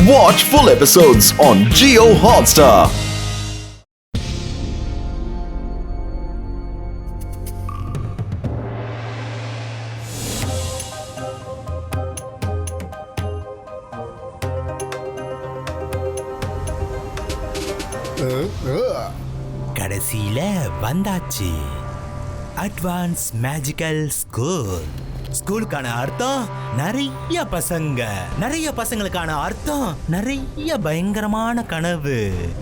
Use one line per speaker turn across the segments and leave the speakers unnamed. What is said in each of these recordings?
Watch full episodes on Jio Hotstar.
கடைசியில வந்தாச்சு. Advance magical school. ஸ்கூலுக்கான அர்த்தம் நிறைய பசங்க, நிறைய பசங்களுக்கான அர்த்தம் நிறைய பயங்கரமான கனவு,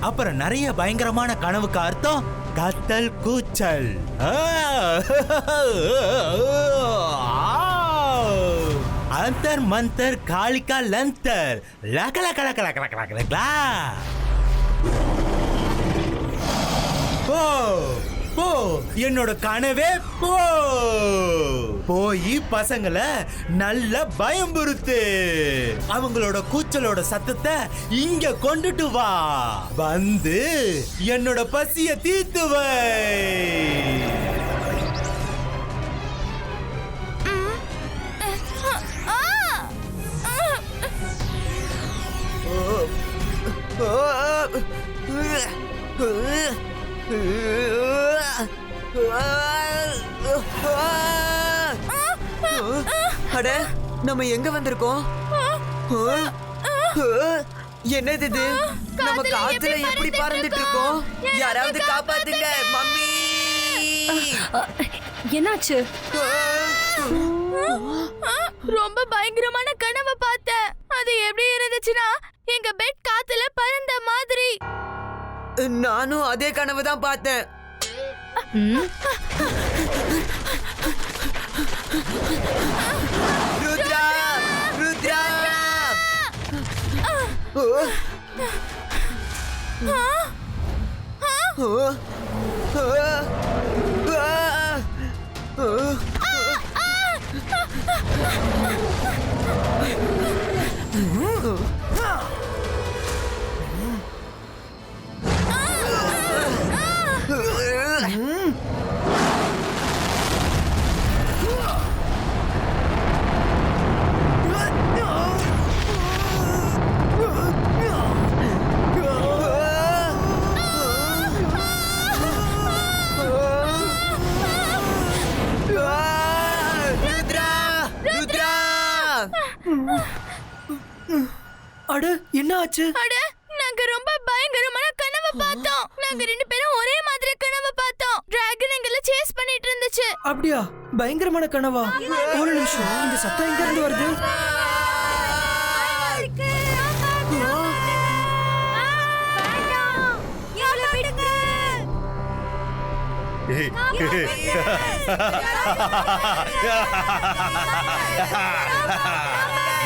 அப்புறம் நிறைய பயங்கரமான கனவுக்கு அர்த்தம் கத்தல் கூச்சல். அந்தர் மந்தர் காளிகா லந்தர் லக லக லக லக லக லக லக. போ என்னோட கனவே போய் பசங்களை நல்ல பயம்புறுத்து. அவங்களோட கூச்சலோட சத்தத்தை இங்க கொண்டுட்டு வா. வந்து என்னோட பசிய தீர்த்து வை.
அட, நம்ம எங்க வந்திருக்கோம்? என்னது இது? நம்ம காத்துல எப்படி பறந்துட்டு இருக்கோம்? யாராவது காப்பாத்துங்க மம்மி.
என்னாச்சு?
ரொம்ப பயங்கரமான கனவை பார்த்தேன். அது எப்படி இருந்துச்சுன்னா எங்க பெட் காத்துல பறந்த மாதிரி.
நானும் அதே கனவு தான் பார்த்தேன். ருத்ரா, ருத்ரா. அட, என்ன ஆச்சு?
அட, நாங்க ரொம்ப பயங்கரமான கனவை பார்த்தோம். நாங்க ரெண்டு பேரும் ஒரே மாதிரி கனவை பார்த்தோம். டிராகன் எங்களை சேஸ் பண்ணிட்டு இருந்துச்சு.
அப்படியா? பயங்கரமான கனவா? ஒரு நிமிஷம், இந்த சத்தம் எங்க இருந்து வருது?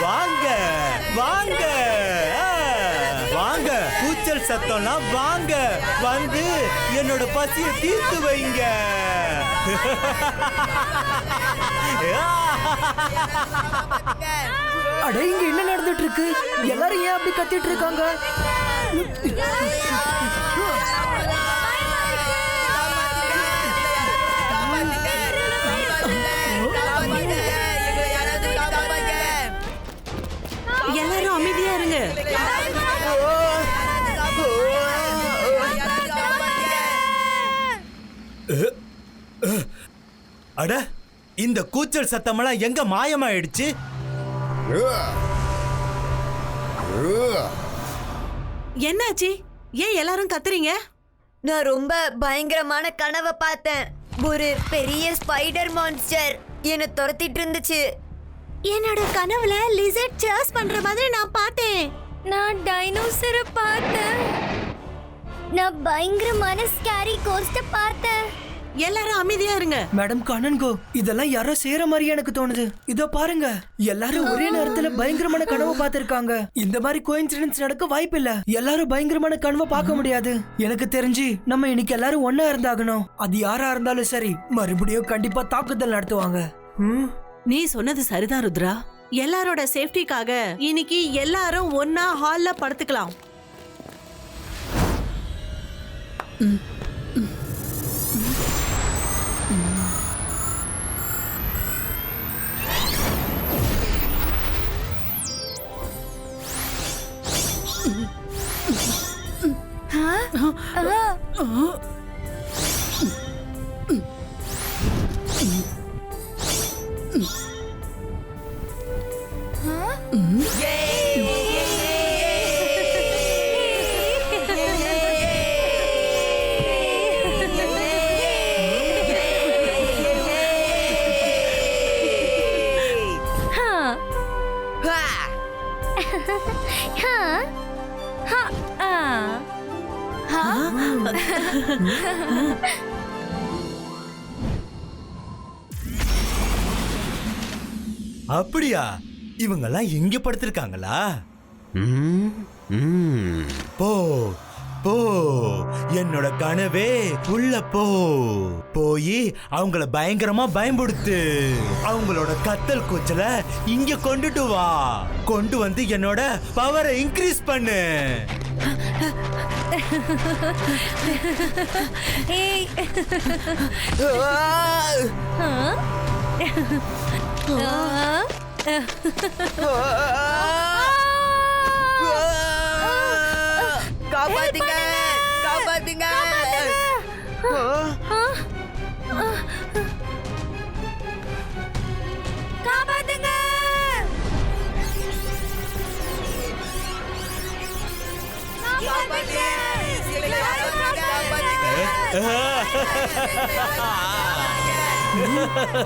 வாங்க வாங்க வாங்க, கூச்சல் சத்தம்லாம் வாங்க, வந்து என்னோட பசியை தீர்த்து வைங்க.
அட, இங்க என்ன நடந்துட்டு இருக்கு? எல்லாரும் ஏன் அப்படி கத்திட்டு இருக்காங்க? எல்லாரும் அமைதியா இருங்க.
அட, இந்த கூச்சல் சத்தமெல்லாம் எங்க மாயமாயிடுச்சு?
என்னாச்சு? ஏன் எல்லாரும் கத்துறீங்க?
நான் ரொம்ப பயங்கரமான கனவை பார்த்தேன். ஒரு பெரிய ஸ்பைடர் மான்ஸ்டர் என்ன துரத்திட்டு இருந்துச்சு.
என்னோட கனவுல லிசர்ட் சேர்ஸ் பண்ற மாதிரி நான் பார்த்தேன்.
நான் டைனோசரை பார்த்தேன்.
நான் பயங்கரமான ஸ்கேரி கோஸ்ட பார்த்தேன்.
எல்லாரும் அமைதியா இருங்க.
மேடம் கண்ணன்கோ, இதெல்லாம் யாரோ செய்யற மாதிரி எனக்கு தோணுது. இதோ பாருங்க, எல்லாரும் ஒரே நேரத்துல பயங்கரமான கனவு பார்த்திருக்காங்க. இந்த மாதிரி கோயின்சிடென்ஸ் நடக்க வாய்ப்பு இல்ல. எல்லாரும் பயங்கரமான கனவை பார்க்க முடியாது. எனக்கு தெரிஞ்சு நம்ம இன்னைக்கு எல்லாரும் ஒன்னா இருந்தாகணும். அது யாரா இருந்தாலும் சரி, மறுபடியும் கண்டிப்பா தாக்குதல் நடத்துவாங்க.
நீ சொன்னது சரிதான் ருத்ரா. எல்லாரோட சேஃப்டிக்காக இன்னைக்கு எல்லாரும் ஒன்னா ஹால்ல படுத்துக்கலாம்.
அப்படியா? இவங்கெல்லாம் எங்க படுத்திருக்காங்களா? போ போ, என்னோட கனவே உள்ள போ. போய் அவங்கள பயங்கரமா பயன்படுத்து. அவங்களோட கத்தல் கூச்சல இங்க கொண்டுட்டு வா. கொண்டு வந்து என்னோட பவரை இன்க்ரீஸ் பண்ணு.
காப்பாத்துங்க, காப்பாத்துங்க. காப்பாத்துங்க.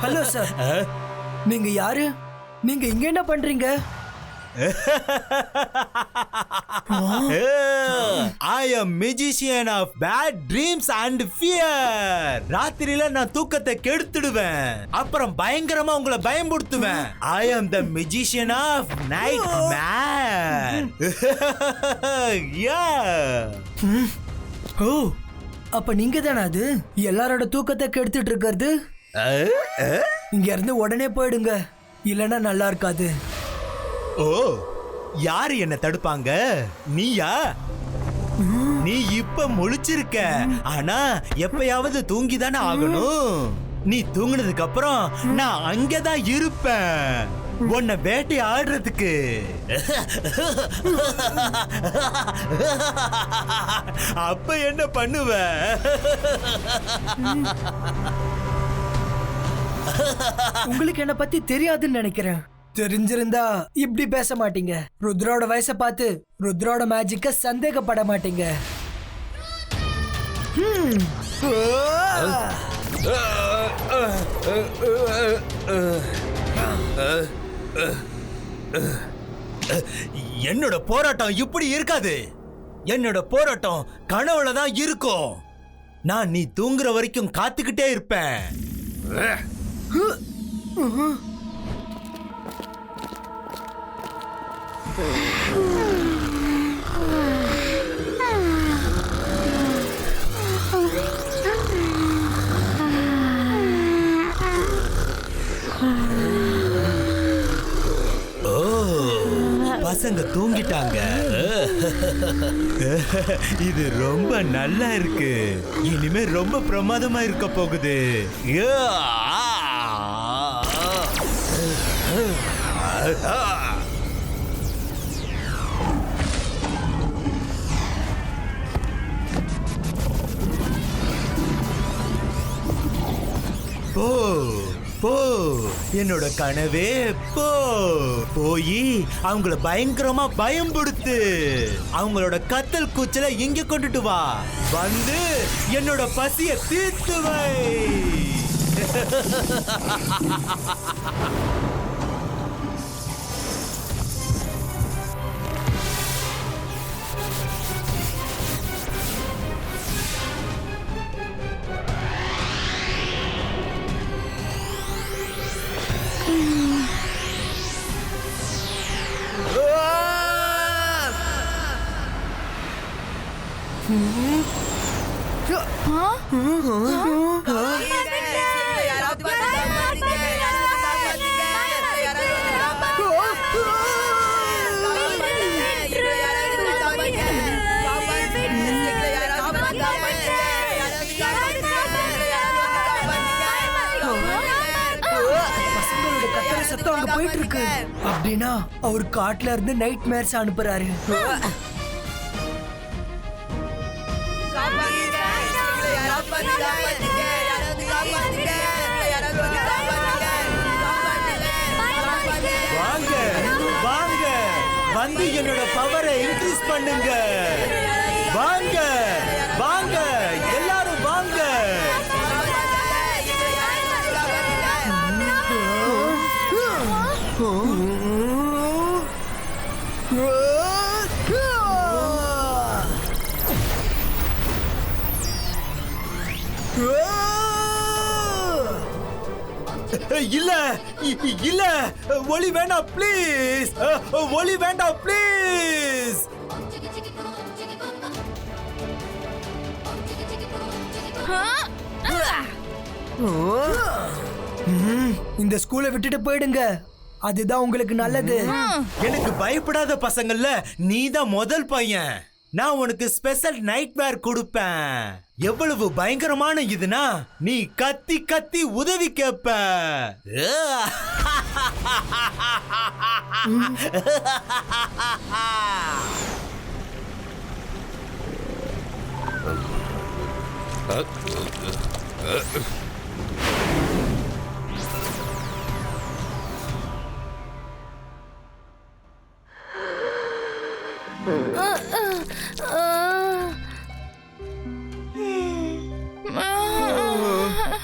ஹலோ சார், நீங்க யாரு? நீங்க இங்க என்ன பண்றீங்க?
I am magician of bad dreams and fear. ராத்திரியில நான் தூக்கத்தை கெடுத்துடுவேன், அப்புறம் பயங்கரமா உங்களை பயமுறுத்துவேன். I am the magician of nightmare. Yeah.
ஓ, அப்ப நீங்க தானே அது எல்லாரோட தூக்கத்தை கெடுத்துட்டு இருக்கிறது? இங்க இருந்து உடனே போயிடுங்க, இல்லனா நல்லா இருக்காது.
ஓ, யாரு என்ன தடுப்பாங்க? நீயா? நீ இப்ப முழிச்சிருக்க, ஆனா எப்பயாவது தூங்கிதானே ஆகணும். நீ தூங்குனதுக்கு அப்புறம் நான் அங்கதான் இருப்பேன், உன்னை வேட்டை ஆடுறதுக்கு. அப்ப என்ன பண்ணுவ?
உங்களுக்கு என்ன பத்தி தெரியாதுன்னு நினைக்கிறேன். தெரிஞ்சிருந்தா இப்படி பேச மாட்டீங்க. ருத்ரோட வயசை பார்த்து ருத்ரோட மேஜிக்க சந்தேகப்பட மாட்டீங்க.
என்னோட போராட்டம் இப்படி இருக்காது. என்னோட போராட்டம் கனவுல தான் இருக்கும். நான் நீ தூங்குற வரைக்கும் காத்துக்கிட்டே இருப்பேன். பசங்க தூங்கிட்டாங்க. இது ரொம்ப நல்லா இருக்கு. இனிமே ரொம்ப பிரமாதமா இருக்க போகுது. போ போ, என்னோட கனவே போ. போய் அவங்கள பயங்கரமா பயம்படுத்து. அவங்களோட கத்தல் கூச்சல இங்க கொண்டுட்டு வா. வந்து என்னோட பசிய தீர்த்து வை.
சத்தம் அங்க போயிட்டு இருக்கு. அப்படின்னா அவர் காட்டுல இருந்து நைட் மேர்ஸ் அனுப்புறாரு.
வந்து என்னோட பவரை இன்க்ரீஸ் பண்ணுங்க. வாங்க வாங்க எல்லாரும் வாங்க. இல்ல இல்ல, ஒளி வேண்டாம் ப்ளீஸ், ஒளி வேண்டாம் ப்ளீஸ்.
இந்த ஸ்கூலை விட்டுட்டு போயிடுங்க, அதுதான் உங்களுக்கு நல்லது.
எனக்கு பயப்படாத பசங்கள்ல நீதான் முதல் பையன். நான் உனக்கு ஸ்பெஷல் நைட் வேர் கொடுப்பேன். எவ்வளவு பயங்கரமான இதுனா நீ கத்தி கத்தி உதவி கேப்ப.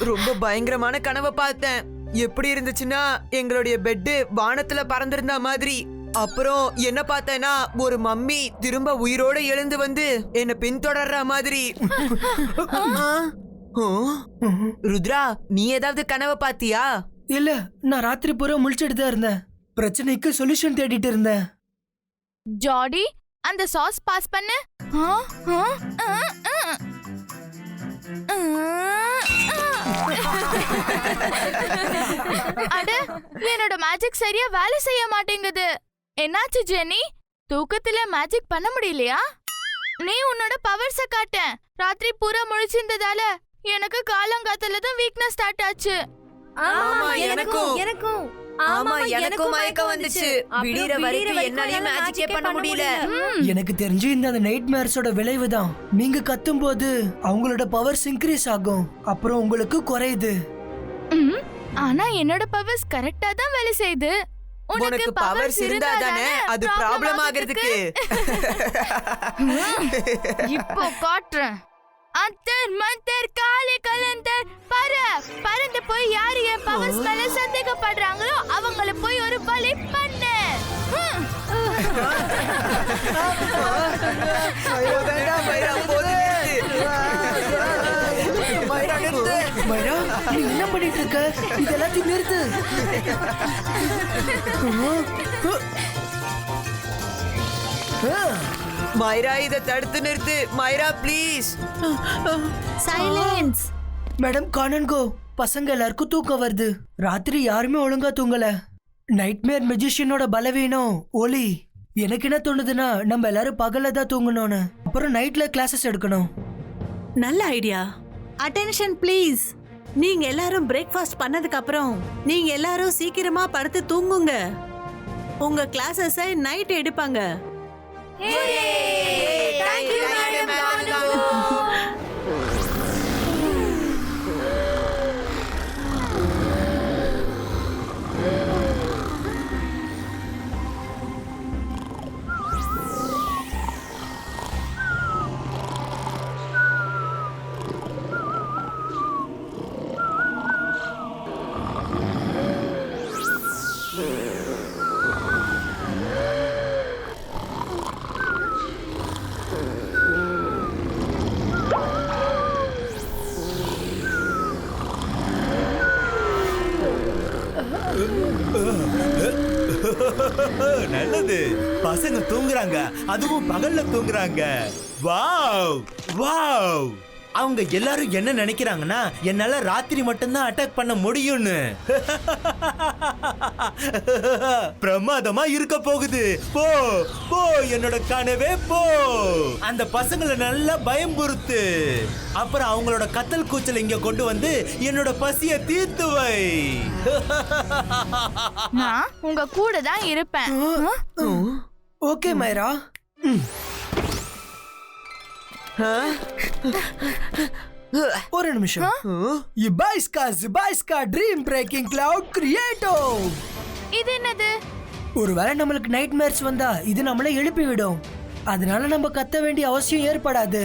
ரொம்ப பயங்கரமான கனவை பார்த்தேன். எப்படி இருந்துச்சுன்னா எங்களுடைய பெட்டு வானத்துல பறந்திருந்த மாதிரி. அப்புறம் என்ன பார்த்தேன்னா ஒரு மம்மி திரும்ப உயிரோட எழுந்து வந்து என்ன பின்தொடர்ற மாதிரி. ருத்ரா, நீ ஏதாவது கனவை பாத்தியா?
இல்ல, நான் ராத்திரி பூரா முழிச்சிட்டு தான் இருந்தேன். பிரச்சனைக்கு சொல்யூஷன் தேடிட்டு இருந்தேன்.
ஜாடி, அந்த சாஸ் பாஸ் பண்ணு. அட, என்னோட மேஜிக் சரியா வேலை செய்ய மாட்டேங்குது. என்னாச்சு ஜெனி? தூக்கத்துல மேஜிக் பண்ண முடியலையா? நீ உன்னோட பவர்ஸ காட்ட. ராத்திரி பூரா முழிச்சிருந்ததால எனக்கு காலங்காத்துல தான் வீக்னஸ் ஸ்டார்ட் ஆச்சு.
ஆமா, எனக்கும் மயக்கம் வந்துச்சு. விடிற வரைக்கும் என்னாலயே மேஜிக்கே பண்ண முடியல.
எனக்கு தெரிஞ்சு இந்த நைட் மேர்ஸோட விளைவு தான். நீங்க கத்தும் போது அவங்களோட பவர்ஸ் இன்க்ரீஸ் ஆகும், அப்புறம் உங்களுக்கு குறையுது.
ஆனா என்னோட பவர்ஸ் கரெக்டா தான் வேலை செய்யுது.
உனக்கு பவர்ஸ் இருந்தா தானே அது ப்ராப்ளம் ஆகிறதுக்கு.
இப்போ காட்டுறேன். அந்தர் மந்தர் காலே கலந்தர் பறந்து போய் யாரு என் பவர்ஸ் மேல சந்தேகப்படுறாங்களோ அவங்கள போய் ஒரு பலி பண்ணு.
மைரா, நீ என்ன பண்ணிட்டு இருக்க? இதெல்லாத்தையும் நிறுத்து.
மைரா, இத தடுத்து நிறுத்து. மைரா ப்ளீஸ்.
சைலன்ஸ்.
மேடம், காணன்கோ, பசங்க எல்லாருக்கும் தூக்கம் வருது. ராத்திரி யாருமே ஒழுங்கா தூங்கல. நைட்மேர் மெஜிஷியனோட பலவீனம் ஒலி. எனக்கு என்ன தோணுதுன்னா நம்ம எல்லாரும் பகல்ல தான் தூங்கணும்னு, அப்புறம் நைட்ல கிளாஸஸ் எடுக்கணும்.
நல்ல ஐடியா. Attention please. நீங்க எல்லாரும் பிரேக்ஃபாஸ்ட் பண்ணதுக்கு அப்புறம் நீங்க எல்லாரும் சீக்கிரமா படுத்து தூங்குங்க. உங்க கிளாஸஸ் நைட் எடுப்பாங்க.
நல்லது, பசங்க தூங்குறாங்க, அதுவும் பகல்ல தூங்குறாங்க. Wow wow. அவங்க எல்லாரும் என்ன நினைக்கிறாங்கன்னா என்னால ராத்திரி மட்டும்தான் அட்டாக் பண்ண முடியும்னு. பிரமாதமா இருக்க போகுது. போ போ, என்னோட கனவே போ. அந்த பசங்களை நல்லா பயம்புறுத்து. அப்புறம் அவங்களோட கத்தல் கூச்சல் இங்க கொண்டு வந்து என்னோட பசிய தீர்த்து வை.
நான் உங்க கூட தான் இருப்பேன்.
ஓகே மைரா. ஒரு நிமிஷம். இபாய்ஸ்கா ட்ரீம் பிரேக்கிங் கிளவுட் கிரியேட்டோ.
இது என்னது?
ஒருவேளை நம்மளுக்கு நைட் மேர்ஸ் வந்தா இது நம்மள எழுப்பி விடும். அதனால நம்ம கத்த வேண்டிய அவசியம் ஏற்படாது.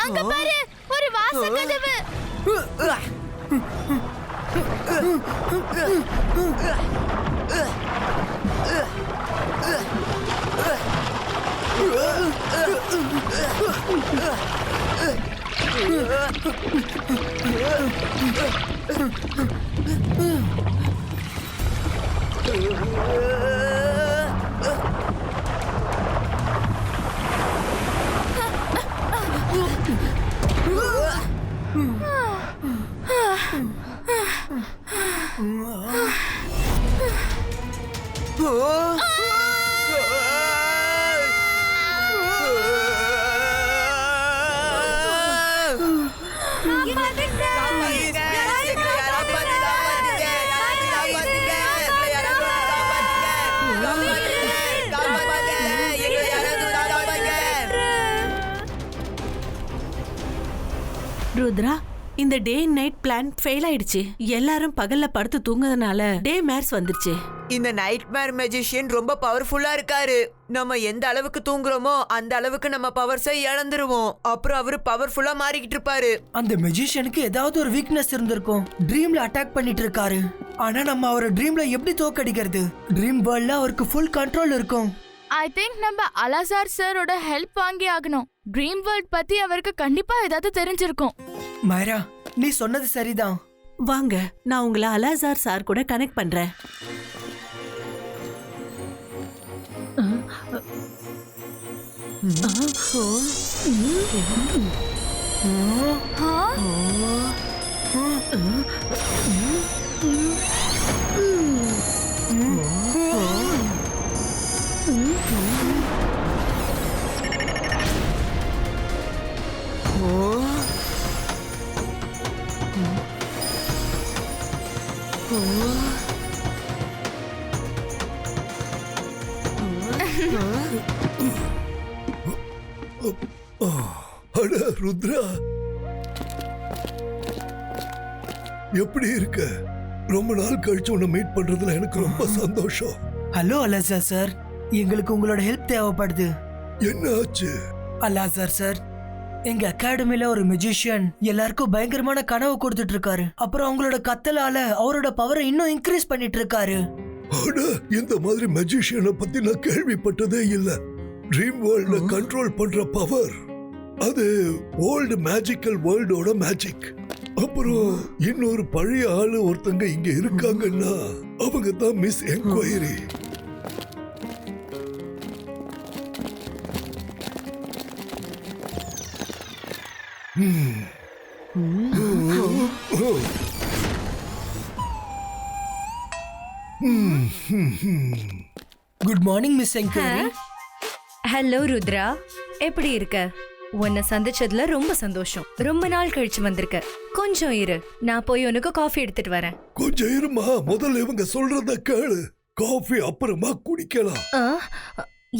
அங்க பாரு, ஒரு வாசக்கதவு.
ருத்ரா, இந்த டே நைட் பிளான் ஃபெயில் ஆயிடுச்சு. எல்லாரும் பகல்ல படுத்து தூங்குறதுனால டே மேர்ஸ் வந்துருச்சு.
இந்த நைட்மேர் மேஜிஷியன் ரொம்ப பவர்ஃபுல்லா இருக்காரு. நம்ம எந்த அளவுக்கு தூங்குறோமோ அந்த அளவுக்கு நம்ம பவர்ஸை இழந்துருவோம். அப்புறம் அவரு பவர்ஃபுல்லா மாறிக்கிட்டு இருப்பாரு.
அந்த மெஜிஷியனுக்கு ஏதாவது ஒரு வீக்னஸ் இருந்திருக்கும். ட்ரீம்ல அட்டாக் பண்ணிட்டு இருக்காரு. ஆனா நம்ம அவரை ட்ரீம்ல எப்படி தோக்கடிக்கிறது? ட்ரீம் வேர்ல்ட்ல அவருக்கு ஃபுல் கண்ட்ரோல் இருக்கும்.
ஐ திங்க் நம்ம அலாசார் சாரோட ஹெல்ப் வாங்கி ஆகணும். ட்ரீம் வேர்ல்ட் பத்தி அவருக்கு கண்டிப்பா ஏதாவது தெரிஞ்சிருக்கும்.
மைரா, நீ சொன்னது சரிதான்.
வாங்க, நான் உங்களை அலாசார் சார் கூட கனெக்ட் பண்றேன்.
அட ருத்ரா, எப்படி இருக்க? ரொம்ப நாள் கழிச்சு உன்னை மீட் பண்றதுல எனக்கு ரொம்ப சந்தோஷம்.
ஹலோ அலாசார் சார், எங்களுக்கு உங்களோட ஹெல்ப் தேவைப்படுது.
என்ன ஆச்சு?
அலாசார் சார், எங்க அகாடமில ஒரு மெஜிஷியன் எல்லாருக்கும் பயங்கரமான கனவு கொடுத்துட்டு இருக்காரு. அப்புறம் அவங்களோட கத்தலால அவரோட பவரை இன்னும் இன்க்ரீஸ் பண்ணிட்டு இருக்காரு.
அட, இந்த மாதிரி மெஜிஷியனை பத்தி நான் கேள்விப்பட்டதே இல்ல. ட்ரீம் வேர்ல்ட கண்ட்ரோல் பண்ற பவர், அது ஓல்டு மேஜிக்கல் வேர்ல்டோட மேஜிக். அப்புறம் இன்னொரு பழைய ஆளு ஒருத்தங்க இங்க இருக்காங்கன்னா அவங்க தான் miss enquiry.
Good morning miss enquiry.
Hello Rudra, எப்படி இருக்க? உன்னை சந்திச்சதுல ரொம்ப சந்தோஷம். ரொம்ப நாள் கழிச்சு வந்திருக்க. கொஞ்சம் இரு, நான் போய் உனக்கு காஃபி எடுத்துட்டு வரேன்.
கொஞ்சம் இருமா, முதல்ல இவங்க சொல்றத கேளு. காஃபி அப்புறமா குடிக்கலாம்.
ஆ,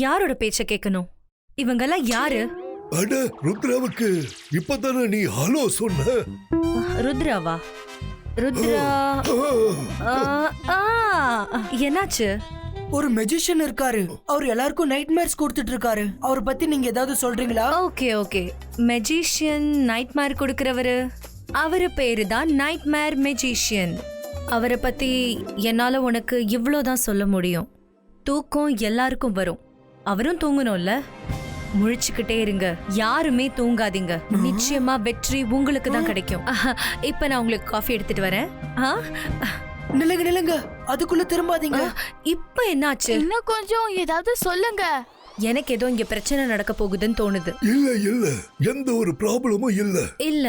யாரோட பேச்ச கேட்கணும்? இவங்கெல்லாம் யாரு?
அட ருத்ராவுக்கு இப்பதானே நீ ஹலோ சொன்ன.
ருத்ராவா? ருத்ரா. என்னாச்சு?
ஒரு மெஜிஷியன் இருக்காரு. அவர் எல்லாருக்கும் நைட்மேர்ஸ் கொடுத்துட்டு இருக்காரு. அவரை பத்தி நீங்க ஏதாவது சொல்றீங்களா?
ஓகே ஓகே, மெஜிஷியன் நைட்மேர் கொடுக்கறவரு. அவரு பேரு தான் நைட்மேர் மெஜிஷியன். அவரை பத்தி என்னால உனக்கு இவ்வளோதான் சொல்ல முடியும். தூக்கம் எல்லாருக்கும் வரும், அவரும் தூங்கணும்ல. முழிச்சுக்கிட்டே இருங்க, யாருமே தூங்காதீங்க. நிச்சயமா வெற்றி உங்களுக்கு தான் கிடைக்கும். இப்ப நான் உங்களுக்கு காஃபி எடுத்துட்டு வரேன்.
நில்லுங்க நில்லுங்க, அதுக்குள்ள திரும்பாதீங்க.
இப்ப என்னாச்சு?
இன்னும் கொஞ்சம் ஏதாவது சொல்லுங்க.
எனக்கு ஏதோ இங்க பிரச்சனை நடக்க போகுதுன்னு தோணுது.
இல்ல இல்ல, எந்த ஒரு ப்ராப்ளமும் இல்ல.
இல்ல,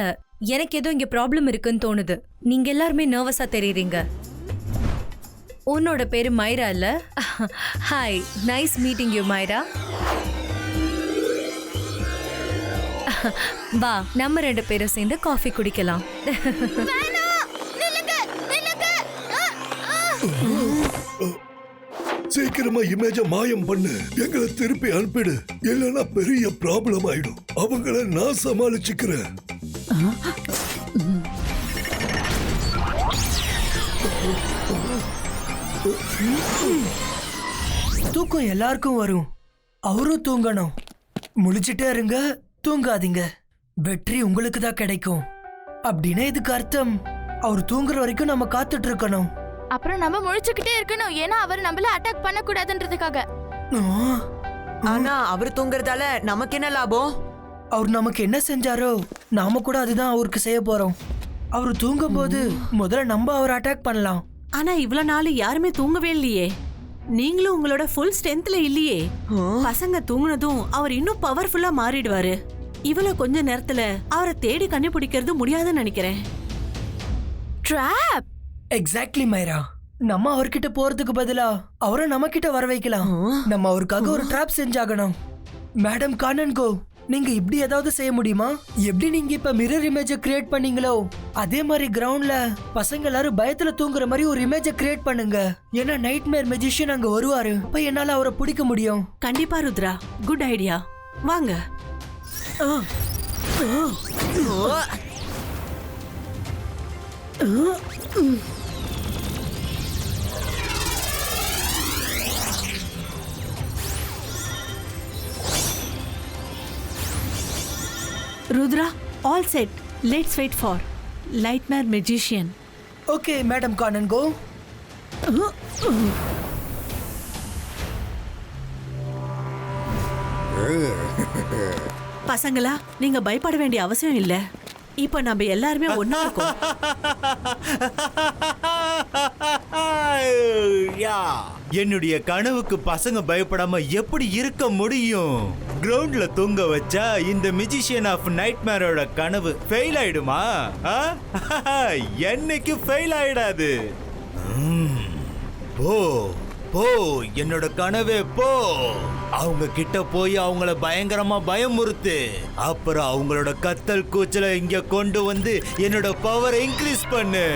எனக்கு ஏதோ இங்க ப்ராப்ளம் இருக்குன்னு தோணுது. நீங்க எல்லாருமே நர்வஸா தெரியுறீங்க. உன்னோட பேரு மைரா இல்ல? Hi, nice meeting you மைரா. வா, நம்ம 2 பேரும் சேர்ந்து காஃபி குடிக்கலாம்.
சீக்கிரமா இமேஜ மாயம் பண்ணு, எங்களை திருப்பி அனுப்பிடு. இல்லைன்னா பெரிய ப்ராப்ளம் ஆயிடும். அவங்கள நான் சமாளிச்சுக்கிறேன்.
தூக்கம் எல்லாருக்கும் வரும், அவரும் தூங்கணும். முழிச்சிட்டே இருங்க, தூங்காதீங்க. வெற்றி உங்களுக்கு தான் கிடைக்கும். அப்படின்னா இதுக்கு அர்த்தம் அவர் தூங்குற வரைக்கும் நம்ம காத்துட்டு இருக்கணும்.
அப்புறம் நம்ம முழிச்சுக்கிட்டே இருக்கணும், ஏன்னா அவர் நம்மள அட்டாக் பண்ண கூடாதுன்றதுக்காக.
ஆனா அவர் தூங்குறதால நமக்கு என்ன லாபம்?
அவர் நமக்கு என்ன செஞ்சாரோ நாம கூட அதுதான் அவருக்கு செய்ய போறோம். அவர் தூங்கும் போது முதல்ல நம்ம அவர் அட்டாக் பண்ணலாம்.
ஆனா இவ்வளவு நாள் யாருமே தூங்கவே இல்லையே. நீங்களும் உங்களோட ஃபுல் ஸ்ட்ரென்த்ல இல்லையே. பசங்க தூங்குனதும் அவர் இன்னும் பவர்ஃபுல்லா மாறிடுவாரு. இவ்வளவு கொஞ்ச நேரத்துல அவரை தேடி கண்டுபிடிக்கிறது முடியாதுன்னு நினைக்கிறேன்.
ட்ராப்.
எக்ஸாக்ட்லி மைரா, நம்ம அவர்கிட்ட போறதுக்கு பதிலா அவரை நம்ம கிட்ட வர வைக்கலாம். நம்ம அவருக்காக ஒரு ட்ராப் செஞ்சாகணும். மேடம் கானன்கோ, நீங்க இப்படி ஏதாவது செய்ய முடியுமா? எப்படி நீங்க இப்ப மிரர் இமேஜ கிரியேட் பண்ணீங்களோ அதே மாதிரி கிரவுண்ட்ல பசங்க எல்லாரும் பயத்துல தூங்குற மாதிரி ஒரு இமேஜ கிரியேட் பண்ணுங்க. ஏன்னா நைட்மேர் மெஜிஷியன் அங்க வருவாரு. அப்ப என்னால அவரை பிடிக்க முடியும்.
கண்டிப்பா ருத்ரா, குட் ஐடியா. வாங்க. Rudra, all set. Let's wait for Nightmare Magician.
Okay madam Kanungo.
பசங்களா, நீங்க பயப்பட வேண்டிய அவசியம் இல்ல. இப்ப நம்ம எல்லாருமே ஒண்ணா இருக்கோம்.
என்னுடைய கனவுக்கு பசங்க பயப்படாம எப்படி இருக்க முடியும்? கிரவுண்ட்ல தூங்க வச்சா இந்த மெஜிஷியன் ஆஃப் நைட்மேரோட கனவு ஃபெயில் ஆயிடுமா? என்னைக்கு ஃபெயில் ஆயிடாது. போ போ, என்னோட கனவே போ. அவங்க கிட்ட போய் அவங்கள பயங்கரமா பயமுறுத்து. அப்புறம் அவங்களோட கத்தல் கூச்சலை இங்க கொண்டு வந்து என்னோட பவரை இன்க்ரீஸ் பண்ணு.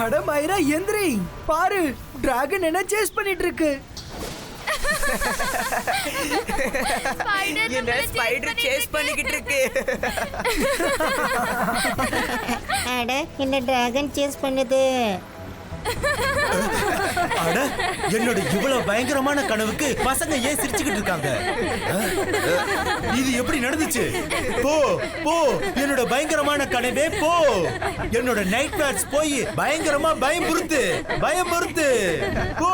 அட மைரா எந்திரி, பாரு டிராகன் என்ன சேஸ் பண்ணிட்டு இருக்கு.
என்ன ஸ்பைடர் சேஸ் பண்ணிக்கிட்டு இருக்கு.
அட, என்ன டிராகன் சேஸ் பண்ணுது.
அட, என்னோட இவ்வளவு பயங்கரமான கனவுக்கு பசங்க ஏன் சிரிச்சுக்கிட்டு இருக்காங்க? இது எப்படி நடந்துச்சு? போ போ, என்னோட பயங்கரமான கனவே போ. என்னோட நைட்மேர்ஸ் போய் பயங்கரமா பயமுறுத்து பயமுறுத்து. போ.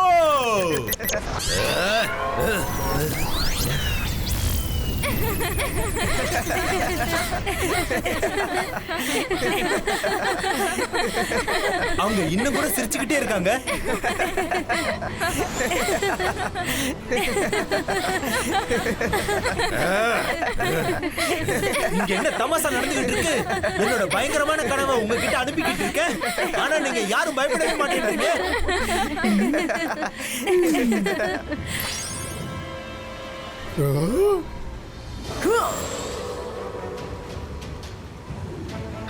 அவங்க இன்னும் கூட சிரிச்சுக்கிட்டே இருக்காங்க. இங்க என்ன தமாசா நடந்துகிட்டு இருக்கு? என்னோட பயங்கரமான கனவை உங்ககிட்ட அனுப்பிக்கிட்டு இருக்கேன். ஆனா நீங்க யாரும் பயப்படவே மாட்டேங்கிறீங்க.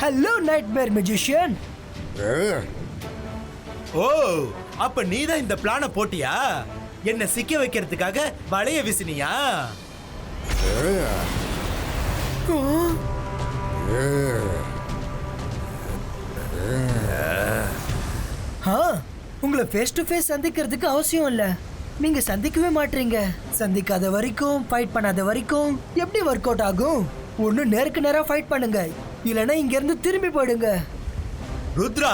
Hello nightmare magician.
ஓ, அப்ப நீதான் இந்த பிளான போட்டியா? என்ன சிக்க வைக்கிறதுக்காக வளைய விசினியா?
உங்களை ஃபேஸ் டு ஃபேஸ் சந்திக்கிறதுக்கு அவசியம் இல்ல. நீங்க சந்திக்கவே மாட்டீங்க. சந்திக்காத வரைக்கும், ஃபைட் பண்ணாத வரைக்கும் எப்படி ஒர்க் அவுட் ஆகும்? ஒண்ணு நேருக்கு நேரா ஃபைட் பண்ணுங்க, இல்லனா இங்க இருந்து திரும்பி போயிடுங்க.
ருத்ரா,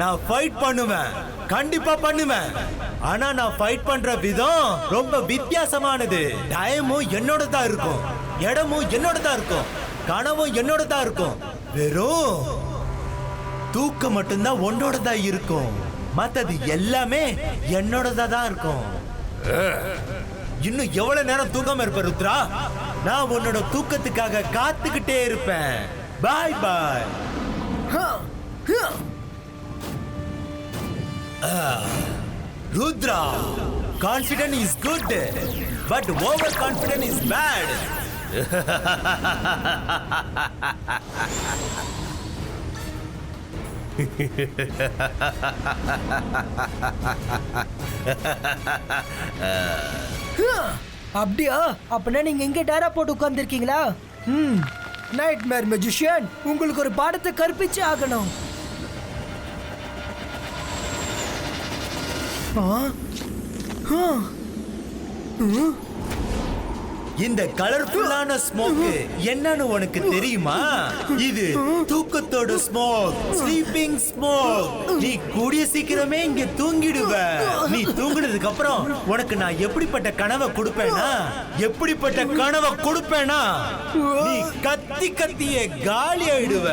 நான் ஃபைட் பண்ணுவேன், கண்டிப்பா பண்ணுவேன். ஆனா நான் ஃபைட் பண்ற விதம் ரொம்ப வித்தியாசமானது. டைமும் என்னோட தான் இருக்கும், இடமும் என்னோட தான் இருக்கும், கனவும் என்னோட தான் இருக்கும். வெறும் தூக்கம் மட்டும்தான் உன்னோட தான் இருக்கும். மத்தது எல்லாமே என்னோடதா தான் இருக்கும். இன்னும் எவ்வளவு நேரம் தூங்காம இருப்ப ருத்ரா? நான் உன்னோட தூக்கத்துக்காக காத்துக்கிட்டே இருப்பேன். Bye bye. Rudra, confident is good, but over confident is bad.
அப்படியா? அப்படின்னா நீங்க எங்க டேரா போட்டு உட்கார்ந்துருக்கீங்களா? நைட்மேர் மெஜிஷியன், உங்களுக்கு ஒரு பாடத்தை கற்பிச்சு ஆகணும்.
இந்த கலர்ஃபுல்லான ஸ்மோக் என்னன்னு உனக்கு தெரியுமா? இது தூக்கத்தோட ஸ்மோக், ஸ்லீப்பிங் ஸ்மோக். நீ கூடிய சீக்கிரமே இங்க தூங்கிடுவ. நீ தூங்குனதுக்கு அப்புறம் உனக்கு நான் எப்படிப்பட்ட கனவை கொடுப்பேனா, எப்படிப்பட்ட கனவை கொடுப்பேனா, நீ கத்தி கத்திய காலி ஆயிடுவ.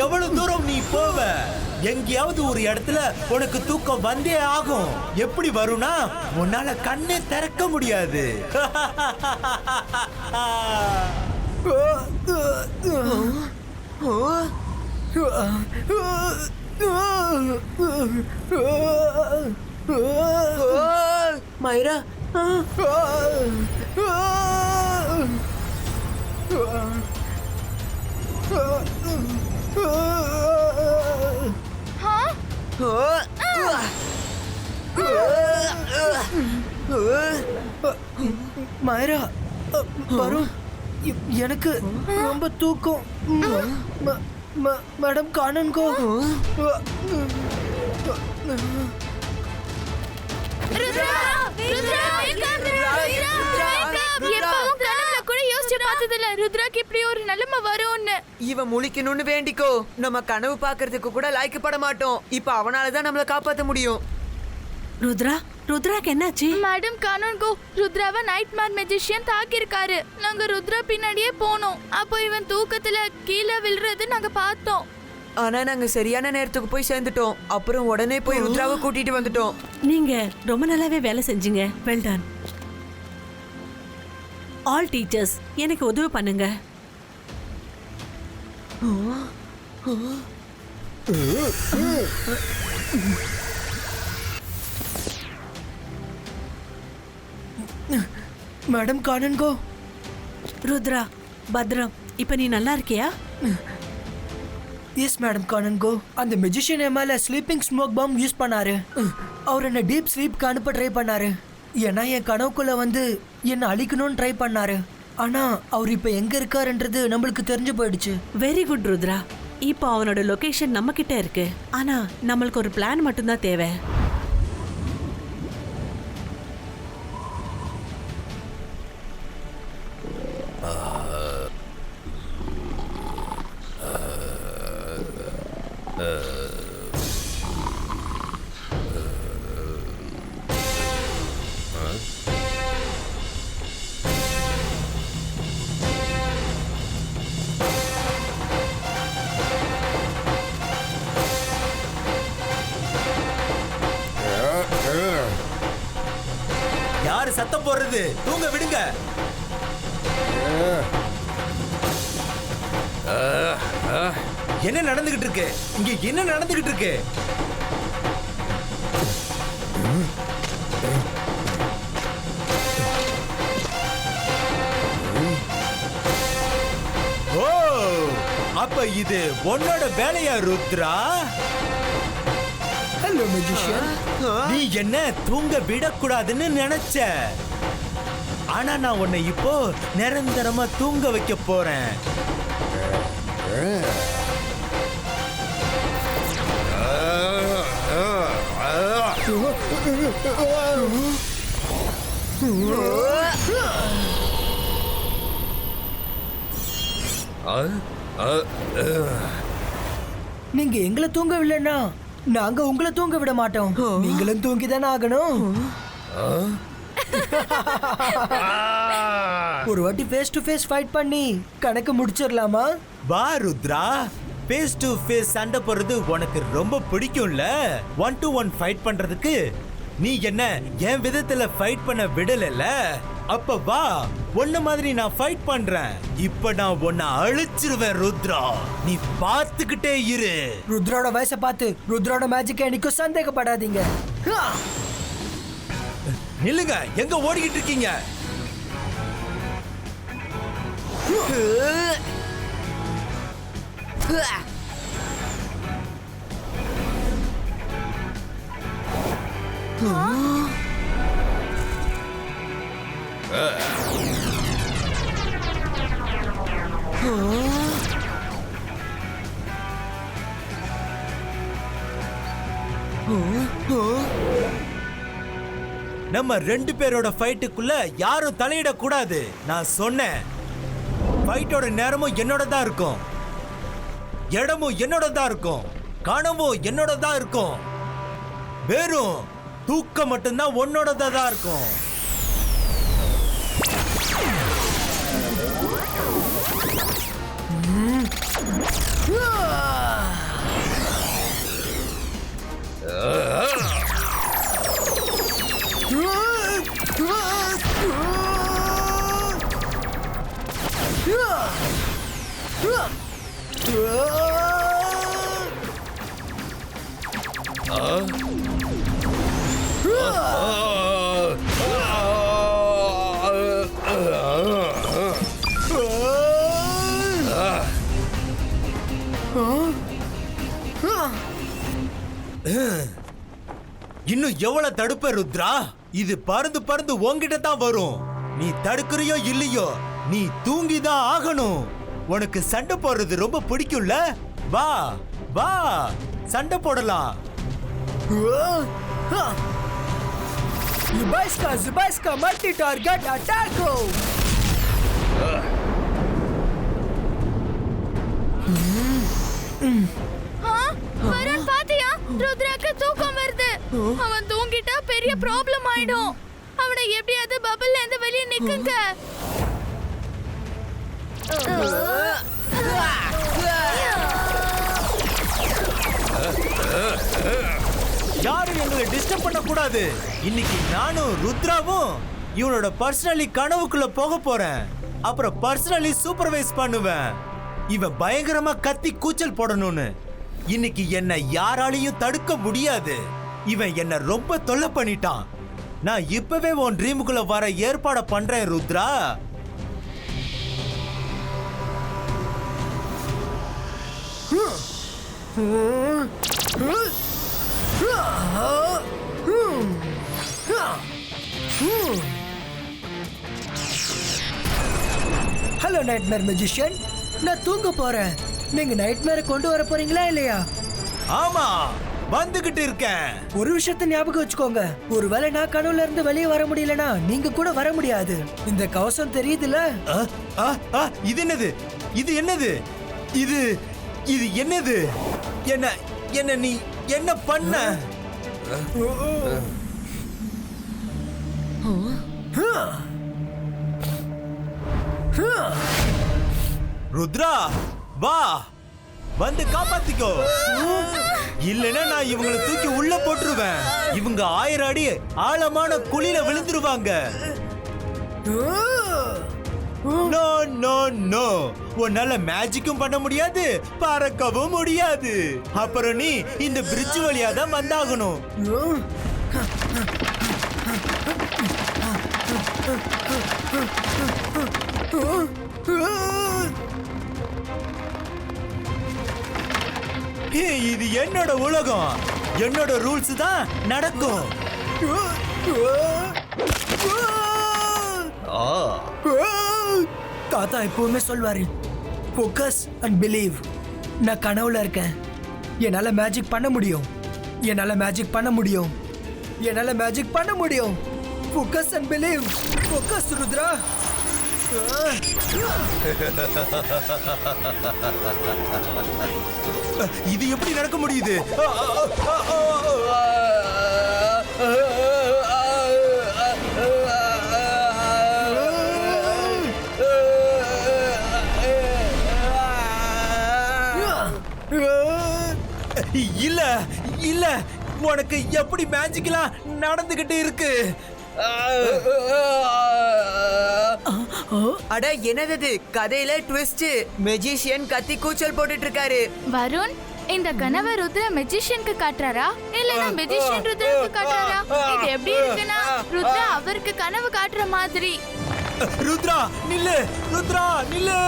எவ்வளவு தூரம் நீ போவ? எங்கேயாவது ஒரு இடத்துல உனக்கு தூக்கம் வந்தே ஆகும். எப்படி வரும்னா, உன்னால கண்ணே திறக்க முடியாது.
மைரா,
மைரா, வருண், எனக்கு ரொம்ப தூக்கம். மேடம் காணன்கோ.
ருத்ராக்கு இப்படி ஒரு நிலைமை வரும்னு
இவன் முழிக்கணும்னு வேண்டிக்கோ. நம்ம கனவு பாக்குறதுக்கு கூட லாய்க்கப்பட மாட்டோம். இப்ப அவனாலதான் நம்மள காப்பாத்த முடியும்.
ருத்ரா, ருத்ராக்கு என்னாச்சு?
மேடம் கானோன்கோ, ருத்ராவை நைட்மேர் மெஜிஷியன் தாக்கியிருக்காரு. நாங்க ருத்ரா பின்னாடியே போனோம். அப்போ இவன் தூக்கத்துல கீழே விழுறது நாங்க பார்த்தோம்.
ஆனா நாங்க சரியான நேரத்துக்கு போய் சேர்ந்துட்டோம். அப்புறம் உடனே போய் ருத்ராவை கூட்டிட்டு வந்துட்டோம்.
நீங்க ரொம்ப நல்லாவே வேலை செஞ்சீங்க. Well done. ஆல் டீச்சர்ஸ் எனக்கு உதவி பண்ணுங்க.
மேடம் காணன்கோ.
ருத்ரா, பத்ரம், இப்ப நீ நல்லா இருக்கியா?
Yes madam Kanungo. அந்த மெஜிஷியன் என் மேல ஸ்லீப்பிங் ஸ்மோக் பாம் யூஸ் பண்ணாரு. அவர் என்ன டீப் ஸ்லீப்க்கு அனுப்ப ட்ரை பண்ணாரு. ஏன்னா என் கனவுக்குள்ள வந்து என்ன அழிக்கணும்னு ட்ரை பண்ணாரு. ஆனா அவர் இப்ப எங்க இருக்காருன்றது நம்மளுக்கு தெரிஞ்சு போயிடுச்சு.
Very good Rudra. இப்போ அவனோட லொகேஷன் நம்ம கிட்ட இருக்கு. ஆனா நம்மளுக்கு ஒரு பிளான் மட்டும்தான் தேவை.
யாரு சத்தம் போடுறது? தூங்க விடுங்க. என்ன நடந்துகிட்டு இருக்கு இங்க? என்ன நடந்துகிட்டு இருக்கு? ஓ, அப்ப இது உன்னோட வேலையா ருத்ரா?
Hello magician.
நீ என்ன தூங்க விடக்கூடாதுன்னு நினைச்ச. ஆனா நான் உன்னை இப்போ நிரந்தரமா தூங்க வைக்க போறேன்.
நீங்க எங்களை தூங்கவில்லைன்னா நாங்க உங்களை தூங்க விட மாட்டோம். நீங்களும் தூங்கிதானே ஆகணும். ஒரு வாட்டி ஃபேஸ் டு ஃபேஸ் ஃபைட் பண்ணி கணக்கு முடிச்சிடலாமா?
வா ருத்ரா, ஃபேஸ் டு ஃபேஸ் சண்டை போடுறது உனக்கு ரொம்ப பிடிக்கும்ல. 1-to-1 ஃபைட் பண்றதுக்கு நீ என்ன என் விதத்துல ஃபைட் பண்ண விடல. அப்ப வா, ஒன்ன மாதிரி நான் ஃபைட் பண்றேன். இப்ப நான் உன்னை அழிச்சிருவேன் ருத்ரா. நீ பார்த்துக்கிட்டே இரு.
ருத்ரோட வயசை பார்த்து ருத்ரோட மேஜிக் என்னைக்கும் சந்தேகப்படாதீங்க.
நில்லுங்க, எங்க ஓடிக்கிட்டு இருக்கீங்க? நம்ம 2 பேரோட ஃபைட்டுக்குள்ள யாரும் தலையிட கூடாது. நான் சொன்னேன், ஃபைட்டோட நேரமும் என்னோட தான் இருக்கும், இடமும் என்னோட தான் இருக்கும், கனவும் என்னோட தான் இருக்கும். வெறும் தூக்கம் மட்டும்தான் உன்னோடதா தான் இருக்கும். இன்னும் எவ்வளவு தடுப்ப ருத்ரா? இது பறந்து பறந்து உன்கிட்ட தான் வரும். நீ தடுக்கிறியோ இல்லையோ, நீ தூங்கிதான் ஆகணும். உனக்கு சண்டை போடுறது ரொம்ப பிடிக்கும்ல? வா வா, சண்டை போடலாம்.
Zybaiska multi-target attack!
வரன் பாத்தியா? ருத்ராக்கு தூக்கம் வருது. அவன் தூங்கிட்டா பெரிய ப்ராப்ளம் ஆயிடும். அவனை எப்படியாவது பபிள்ல இருந்து வெளியே நிக்குங்க.
யாரும் எங்களை டிஸ்டர்ப் பண்ண கூடாது. இன்னைக்கு நானும் ருத்ராவும் இவனோட பர்சனலி கனவுக்குள்ள போக போறேன். அப்புறம் பர்சனலி சூப்பர்வைஸ் பண்ணுவேன். இவன் பயங்கரமா கத்தி கூச்சல் போடணும்னு. இன்னைக்கு என்ன யாராலையும் தடுக்க முடியாது. இவன் என்ன ரொம்ப தொல்லை பண்ணிட்டான். நான் இப்பவே உன் ட்ரீமுக்குள்ள வர ஏற்பாடு பண்றேன் ருத்ரா.
ஹலோ நைட்மேர் மெஜிஷியன், நான் தூங்க போறேன். நீங்க நைட்மேரை கொண்டு வர போறீங்களா இல்லையா?
ஆமா, வந்துகிட்டு இருக்கேன்.
ஒரு விஷயத்தை ஞாபகம் வச்சுக்கோங்க, ஒருவேளை நான் கனவுல இருந்து வெளியே வர முடியலனா நீங்க கூட வர முடியாது. இந்த கவசம் தெரியுதுல?
இது என்னது? இது என்னது? இது இது என்னது? என்ன என்ன நீ என்ன பண்ண? ருத்ரா, வா, வந்து காப்பாத்திக்கோ. இல்லைன்னா நான் இவங்களை தூக்கி உள்ள போட்டுருவேன். இவங்க 1000 அடி ஆழமான குழியில விழுந்துருவாங்க. நோ நோ நோ, உன்னால மேஜிக்கும் பண்ண முடியாது, பறக்கவும் முடியாது. அப்புறம் நீ இந்த பிரிட்ஜ் வழியா தான் வந்தாகணும். இது என்னோட உலகம், என்னோட ரூல்ஸ் தான் நடக்கும்.
தாத்தா எப்பவுமே சொல்வாரு, ஃபோக்கஸ் அண்ட் பிலீவ். நான் கனவுல இருக்கேன். என்னால மேஜிக் பண்ண முடியும், என்னால மேஜிக் பண்ண முடியும், என்னால மேஜிக் பண்ண முடியும். Focus and believe. Focus Rudra.
இது எப்படி நடக்க முடியுது? இல்ல இல்ல, உனக்கு எப்படி மேஜிக்லாம் நடந்துகிட்டு இருக்கு?
அட என்னது கதையில ட்விஸ்ட். மெஜிஷியன் கத்தி கூச்சல் போட்டுட்டு இருக்காரு.
வருண், இந்த கனவை ருத்ர மெஜிஷியனுக்கு காட்டுறாரா இல்லனா மெஜிஷியன் ருத்ராக்கு காட்டுறாரா? இது எப்படி இருக்குன்னா ருத்ரா அவருக்கு கனவு காட்டுற மாதிரி.
ருத்ரா நில்லு, ருத்ரா நில்லு.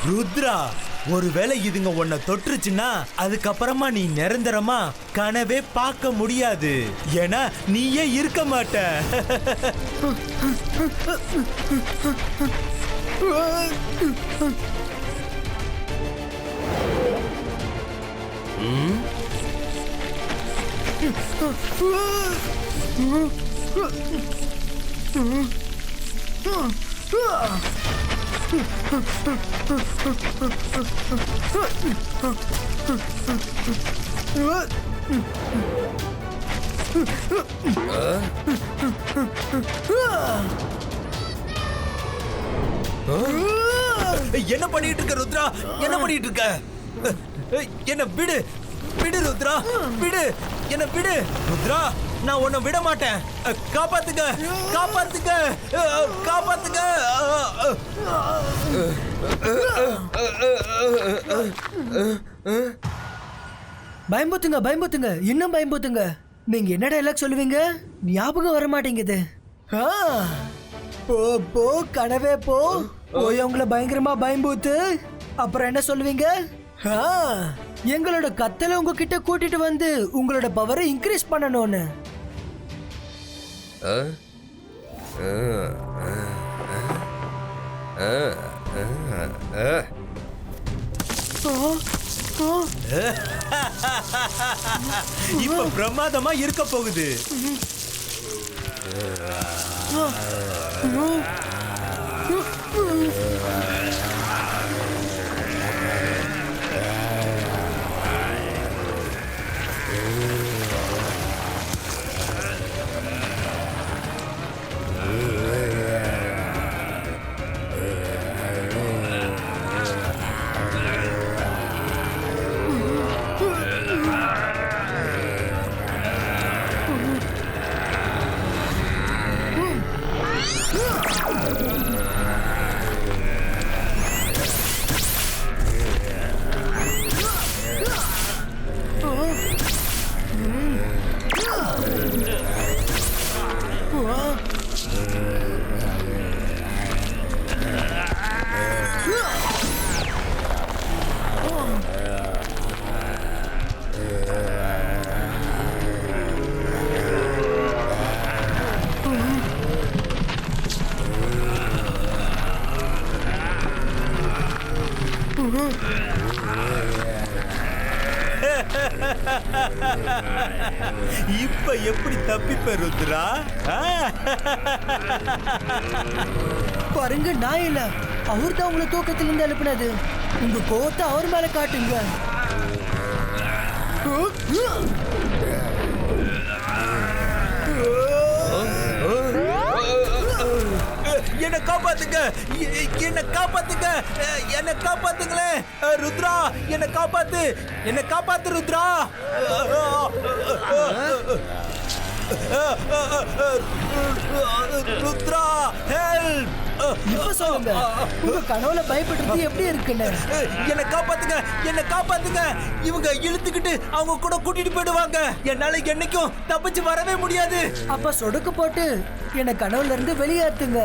ருத்ரா, ஒருவேளை இதுங்க உன்னை தொற்றுச்சுன்னா அதுக்கப்புறமா நீ நிரந்தரமா கனவே பார்க்க முடியாது. ஏன்னா நீயே இருக்க மாட்ட. என்ன பண்ணிட்டு இருக்க ருத்ரா? என்ன பண்ணிட்டு இருக்க? என்ன விடு, விடு ருத்ரா, விடு, என்ன விடு ருத்ரா. நான் உன்னை விட மாட்டேன். காப்பாத்துக்க, காப்பாத்துக்க, காப்பாத்துக்க.
பயம்புத்துங்க, பயம்புத்துங்க, இன்னும் பயம்புத்துங்க. நீங்க என்ன டைலாக் சொல்லுவீங்க? ஞாபகம் வர மாட்டேங்குது. போ போ கனவே போ, போய் உங்களை பயங்கரமா பயம்பூத்து. அப்புறம் என்ன சொல்லுவீங்க? எங்களோட கத்தலை உங்ககிட்ட கூட்டிட்டு வந்து உங்களோட பவரை இன்க்ரீஸ் பண்ணணும்னு.
இப்ப பிரமாதமா இருக்க போகுது. இப்ப எப்படி தப்பிப்ப ருத்ரா?
பாருங்க, நான் இல்ல, அவர் தான் உங்களை தூக்கத்திலிருந்து எழுப்பினது. உங்க கோவத்தை அவர் மேல காட்டுங்க.
என்ன காப்பாத்துங்க, என்ன காப்பாத்துங்க, என்ன காப்பாத்துங்களே ருத்ரா, என்ன காப்பாத்து, என்ன காப்பாத்து ருத்ரா. ருத்ரா ஹெல்ப்.
இப்ப சொல்லுங்க, உங்க கனவுல பயப்படுறது எப்படி இருக்குன்னு.
என்ன காப்பாத்துங்க, என்ன காப்பாத்துங்க. இவங்க இழுத்துக்கிட்டு அவங்க கூட கூட்டிட்டு போயிடுவாங்க. என்னால என்னைக்கும் தப்பிச்சு வரவே முடியாது.
அப்ப சொடுக்கு போட்டு என்ன கனவுல இருந்து வெளியேத்துங்க.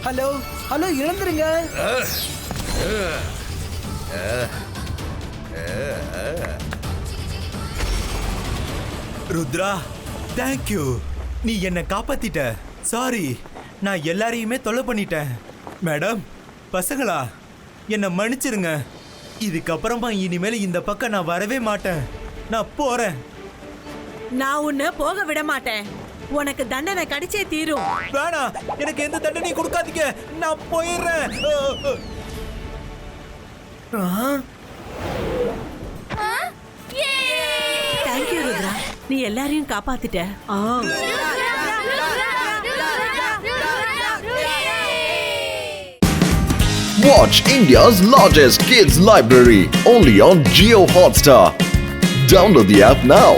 ஹலோ ஹலோ, இழந்துருங்க.
ருத்ரா, தேங்க்யூ. நீ என்ன காப்பாத்திட்ட. சாரி, நான் எல்லாரையுமே தொல்லை பண்ணிட்டேன். மேடம், பசங்களா, என்ன மன்னிச்சிருங்க. இதுக்கப்புறமா இனிமேல் இந்த பக்கம் நான் வரவே மாட்டேன். நான் போறேன்.
நான் உன்னை போக விட மாட்டேன். உனக்கு தண்டனை கிடைச்சே தீரும்.
வேணாம், எனக்கு எந்த தண்டனையும் கொடுக்காதீங்க. நான் போயிடுறேன்.
தேங்க்யூ ருத்ரா, நீ எல்லாரையும் காப்பாத்திட்ட.
Watch India's largest kids library only on Jio Hotstar. Download the app now.